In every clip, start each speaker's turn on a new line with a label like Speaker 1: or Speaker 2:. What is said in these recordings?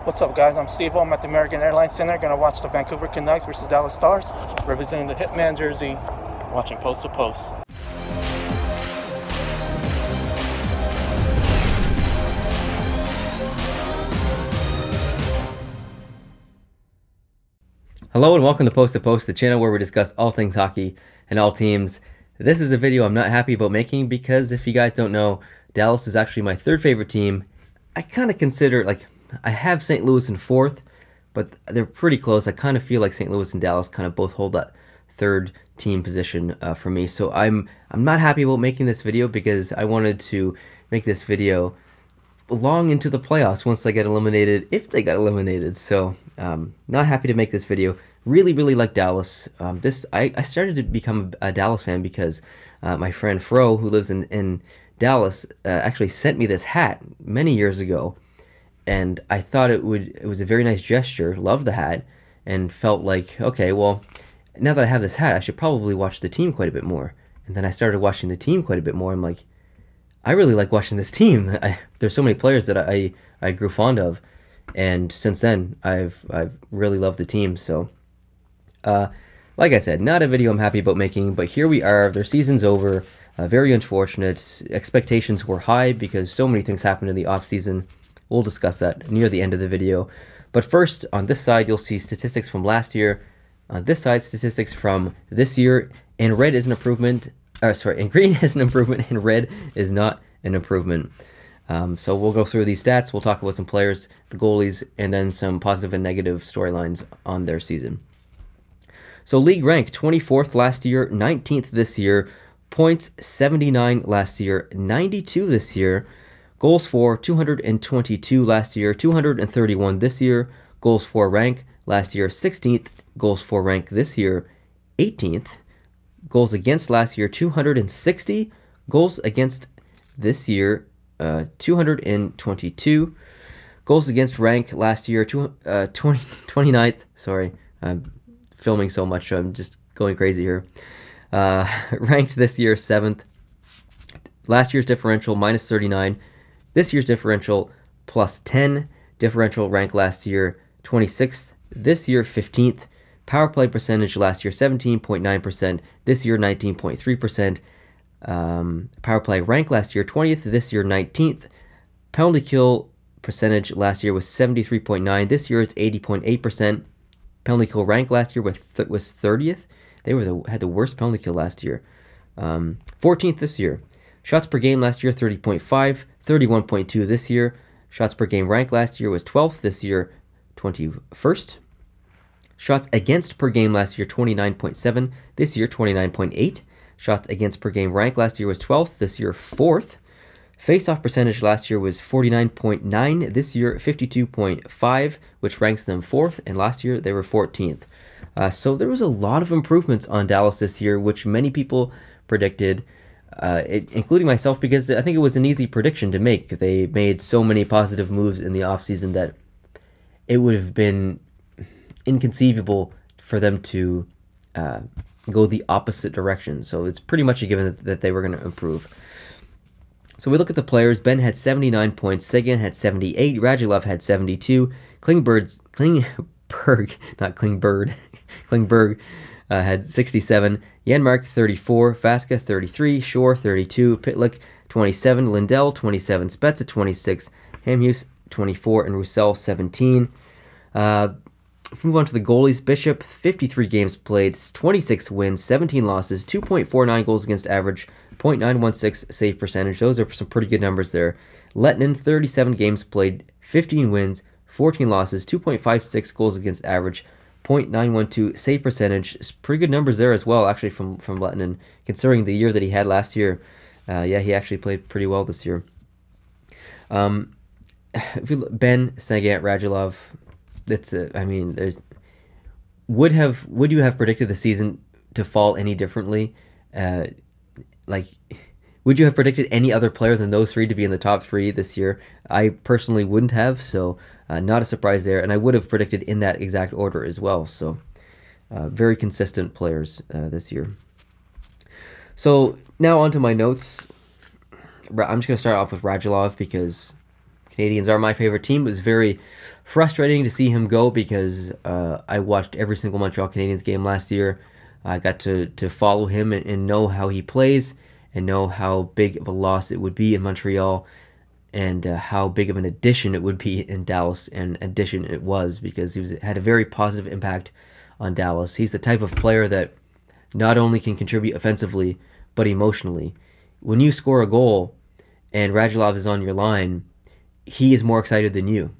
Speaker 1: What's up, guys? I'm Steve. I'm at the American Airlines Center. Gonna watch the Vancouver Canucks versus Dallas Stars, representing the Hitman jersey, watching post to post.
Speaker 2: Hello and welcome to Post, the channel where we discuss all things hockey and all teams. This is a video I'm not happy about making because if you guys don't know, Dallas is actually my third favorite team. I kind of consider, I have St. Louis in fourth, but they're pretty close. I kind of feel like St. Louis and Dallas kind of both hold that third team position for me. So I'm not happy about making this video because I wanted to make this video long into the playoffs once they get eliminated, if they got eliminated. So not happy to make this video. Really like Dallas. I started to become a Dallas fan because my friend Fro, who lives in Dallas, actually sent me this hat many years ago, and I thought it was a very nice gesture. Loved the hat, and felt like, okay, well, now that I have this hat, I should probably watch the team quite a bit more. And then I started watching the team quite a bit more. I'm like, I really like watching this team. There's so many players that I grew fond of, and since then I've really loved the team. So, like I said, not a video I'm happy about making, but here we are. Their season's over. Very unfortunate. Expectations were high because so many things happened in the off season. We'll discuss that near the end of the video. But first, on this side, you'll see statistics from last year. On this side, statistics from this year. And red is an improvement. And green is an improvement, and red is not an improvement. So we'll go through these stats. We'll talk about some players, the goalies, and then some positive and negative storylines on their season. So league rank, 24th last year, 19th this year. Points, 79 last year, 92 this year. Goals for, 222 last year, 231 this year. Goals for rank last year, 16th. Goals for rank this year, 18th. Goals against last year, 260. Goals against this year, 222. Goals against rank last year, 29th. Sorry, I'm filming so much, so I'm just going crazy here. Ranked this year, 7th. Last year's differential, minus 39. This year's differential, plus 10. Differential rank last year, 26th. This year, 15th. Power play percentage last year, 17.9%. This year, 19.3%. Power play rank last year, 20th. This year, 19th. Penalty kill percentage last year was 73.9. This year, it's 80.8%. Penalty kill rank last year was 30th. They had the worst penalty kill last year. 14th this year. Shots per game last year, 30.5. 31.2 this year. Shots per game rank last year was 12th. This year, 21st. Shots against per game last year, 29.7. This year, 29.8. Shots against per game rank last year was 12th. This year, 4th. Face-off percentage last year was 49.9. This year, 52.5, which ranks them 4th. And last year, they were 14th. So there was a lot of improvements on Dallas this year, which many people predicted, including myself, because I think it was an easy prediction to make. They made so many positive moves in the offseason that it would have been inconceivable for them to go the opposite direction. So it's pretty much a given that they were going to improve. So we look at the players. Ben had 79 points. Seguin had 78. Radulov had 72. Klingberg had 67. Janmark 34. Vaska 33. Shore 32. Pitlick 27. Lindell 27. Spezza 26. Hamhuis 24. And Roussel 17. If we move on to the goalies, Bishop, 53 games played, 26 wins, 17 losses, 2.49 goals against average, .916 save percentage. Those are some pretty good numbers there. Lettinen, 37 games played, 15 wins, 14 losses, 2.56 goals against average, .912 save percentage. It's pretty good numbers there as well, actually, from Lettinen, considering the year that he had last year. Yeah, he actually played pretty well this year. Ben, Sagat, Radulov. Would you have predicted the season to fall any differently? Would you have predicted any other player than those three to be in the top three this year? I personally wouldn't have, so not a surprise there. And I would have predicted in that exact order as well. So very consistent players this year. So now onto my notes. I'm just going to start off with Radulov because Canadians are my favorite team. It was very frustrating to see him go because I watched every single Montreal Canadiens game last year. I got to follow him and know how he plays and know how big of a loss it would be in Montreal and how big of an addition it would be in Dallas. And addition it was, because had a very positive impact on Dallas. He's the type of player that not only can contribute offensively, but emotionally. When you score a goal and Radulov is on your line, he is more excited than you.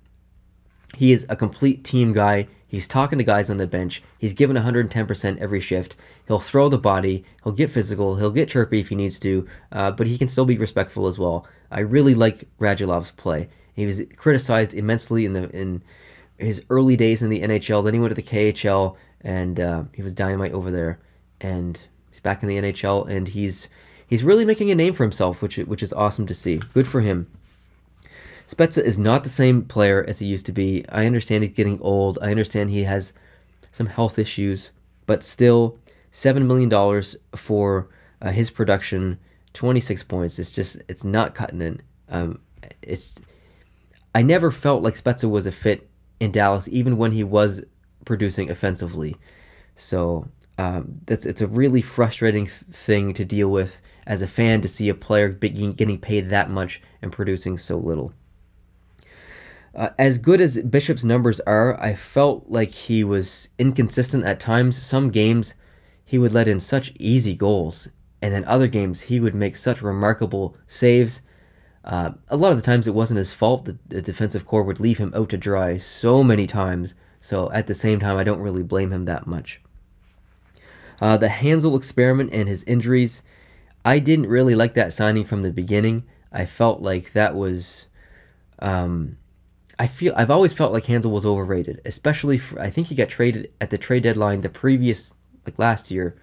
Speaker 2: He is a complete team guy. He's talking to guys on the bench. He's giving 110% every shift. He'll throw the body. He'll get physical. He'll get chirpy if he needs to, but he can still be respectful as well. I really like Radulov's play. He was criticized immensely in his early days in the NHL. Then he went to the KHL, and he was dynamite over there. And he's back in the NHL, and he's really making a name for himself, which is awesome to see. Good for him. Spezza is not the same player as he used to be. I understand he's getting old. I understand he has some health issues, but still, $7 million for his production, 26 points. It's not cutting it. I never felt like Spezza was a fit in Dallas, even when he was producing offensively. So it's a really frustrating thing to deal with as a fan, to see a player getting paid that much and producing so little. As good as Bishop's numbers are, I felt like he was inconsistent at times. Some games he would let in such easy goals, and then other games he would make such remarkable saves. A lot of the times it wasn't his fault. The defensive core would leave him out to dry so many times. So at the same time, I don't really blame him that much. The Hansel experiment and his injuries, I didn't really like that signing from the beginning. I felt like that was... I've always felt like Hansel was overrated, especially I think he got traded at the trade deadline last year,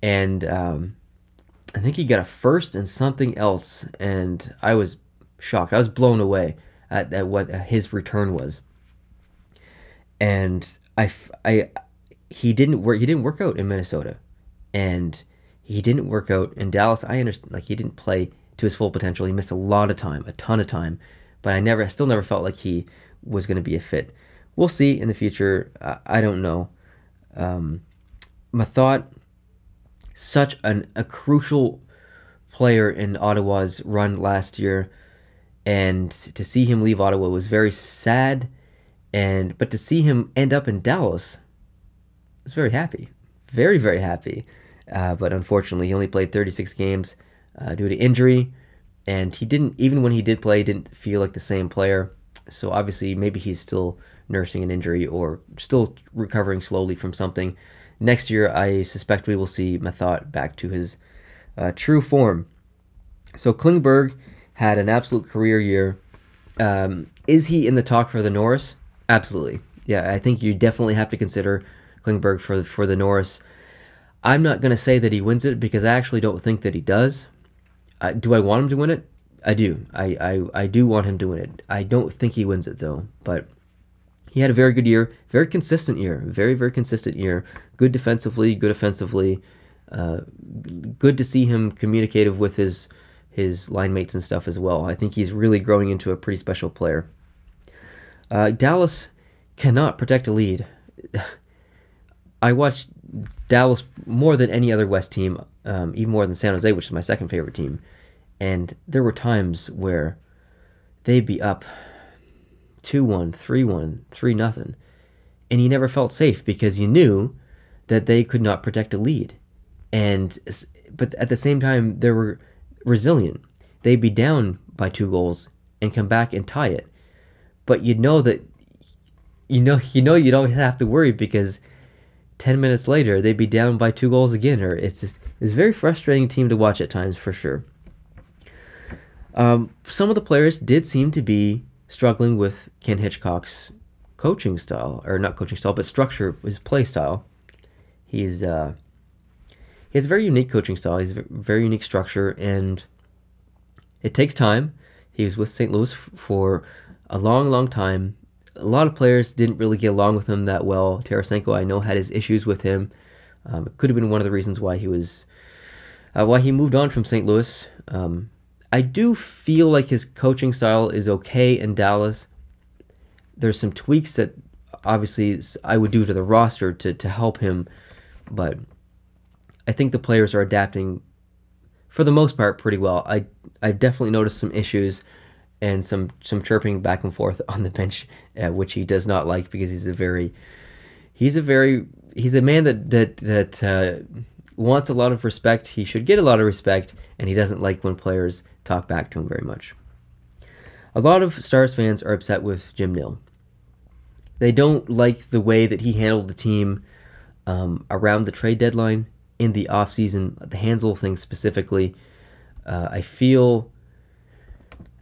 Speaker 2: and I think he got a first and something else, and I was shocked. I was blown away at what his return was, and he didn't work out in Minnesota, and he didn't work out in Dallas. I understand, like, he didn't play to his full potential. He missed a lot of time, a ton of time. But I still never felt like he was going to be a fit. We'll see in the future. I don't know. Mathot, such a crucial player in Ottawa's run last year, and to see him leave Ottawa was very sad. But to see him end up in Dallas, I was very happy, very, very happy. But unfortunately, he only played 36 games due to injury. And he didn't, even when he did play, didn't feel like the same player. So obviously, maybe he's still nursing an injury or still recovering slowly from something. Next year, I suspect we will see Mathot back to his true form. So Klingberg had an absolute career year. Is he in the talk for the Norris? Absolutely. Yeah, I think you definitely have to consider Klingberg for the Norris. I'm not going to say that he wins it, because I actually don't think that he does. Do I want him to win it? I do. I do want him to win it. I don't think he wins it, though. But he had a very good year. Very consistent year. Very, very consistent year. Good defensively. Good offensively. Good to see him communicative with his line mates and stuff as well. I think he's really growing into a pretty special player. Dallas cannot protect a lead. I watched Dallas more than any other West team, even more than San Jose, which is my second favorite team. And there were times where they'd be up 2-1, 3-1, 3-0, and you never felt safe because you knew that they could not protect a lead. But at the same time, they were resilient. They'd be down by 2 goals and come back and tie it. But you'd know that you'd always have to worry, because 10 minutes later they'd be down by 2 goals again. Or it's a very frustrating team to watch at times, for sure. Some of the players did seem to be struggling with Ken Hitchcock's coaching style, or not coaching style, but structure, his play style. He has a very unique coaching style. He's a very unique structure, and it takes time. He was with St. Louis for a long, long time. A lot of players didn't really get along with him that well. Tarasenko, I know, had his issues with him. It could have been one of the reasons why he moved on from St. Louis. I do feel like his coaching style is okay in Dallas. There's some tweaks that obviously I would do to the roster to help him, but I think the players are adapting for the most part pretty well. I've definitely noticed some issues and some chirping back and forth on the bench, which he does not like, because he's a man that wants a lot of respect. He should get a lot of respect, and he doesn't like when players talk back to him very much. A lot of Stars fans are upset with Jim Nill. They don't like the way that he handled the team around the trade deadline, in the offseason, the handle thing specifically. I feel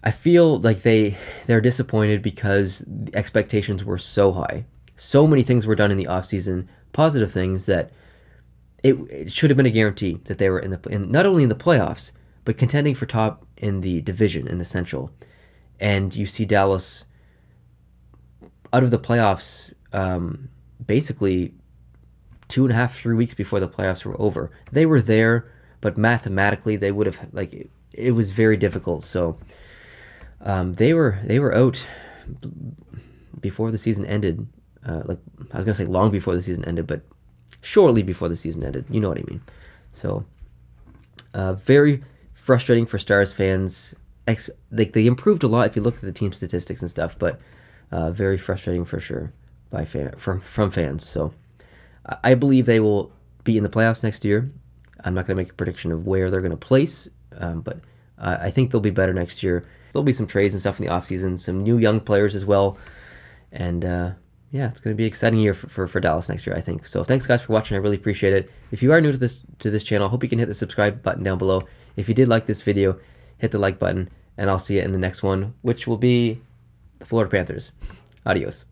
Speaker 2: like they're disappointed because the expectations were so high. So many things were done in the offseason, positive things, that it should have been a guarantee that they were not only in the playoffs, but contending for top in the division, in the Central. And you see Dallas out of the playoffs basically 2.5, 3 weeks before the playoffs were over. They were there, but mathematically they would have, like, it was very difficult. So they were out before the season ended. Like, I was gonna say long before the season ended, but shortly before the season ended. You know what I mean. So very frustrating for Stars fans. They improved a lot if you look at the team statistics and stuff, but very frustrating for sure from fans. So I believe they will be in the playoffs next year. I'm not going to make a prediction of where they're going to place, but I think they'll be better next year. There'll be some trades and stuff in the offseason, some new young players as well, and yeah, it's going to be an exciting year for Dallas next year, I think. So thanks, guys, for watching. I really appreciate it. If you are new to this channel, I hope you can hit the subscribe button down below. If you did like this video, hit the like button, and I'll see you in the next one, which will be the Florida Panthers. Adios.